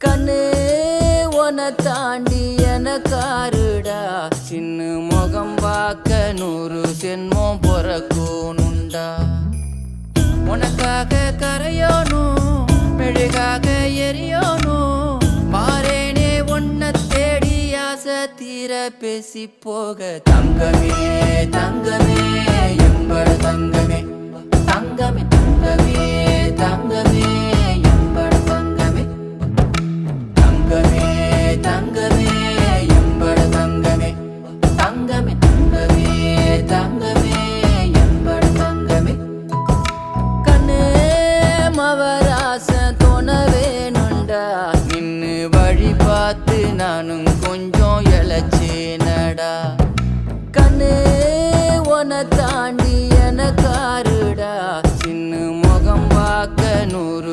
கண்ணு உன தாண்டி எனக்காருடா சின்ன முகம் பார்க்க 100 ஜென்மம் பொறக்கணுண்டா உனக்காக கரையோனும் மெழுகாக எரியோனும் மாறேனே உன்னை தேடி ஆசை தீர பேசி போக தங்கமே தங்கமே எம்பட தங்கமே தங்கமே தங்கமே தங்கமே எம்பட தங்கமே தங்கமே தங்கமே எம்பட தங்கமே தங்கமே தங்கமே தங்கமே எம்பட தங்கமே கண்ணே மவராச தோண வேணுண்டா நின்னு வழி பார்த்து நானும் கொஞ்சம் இழைச்சேனடா கண்ணே உன தாண்டி எனக்காருடா சின்ன முகம் பார்க்க 100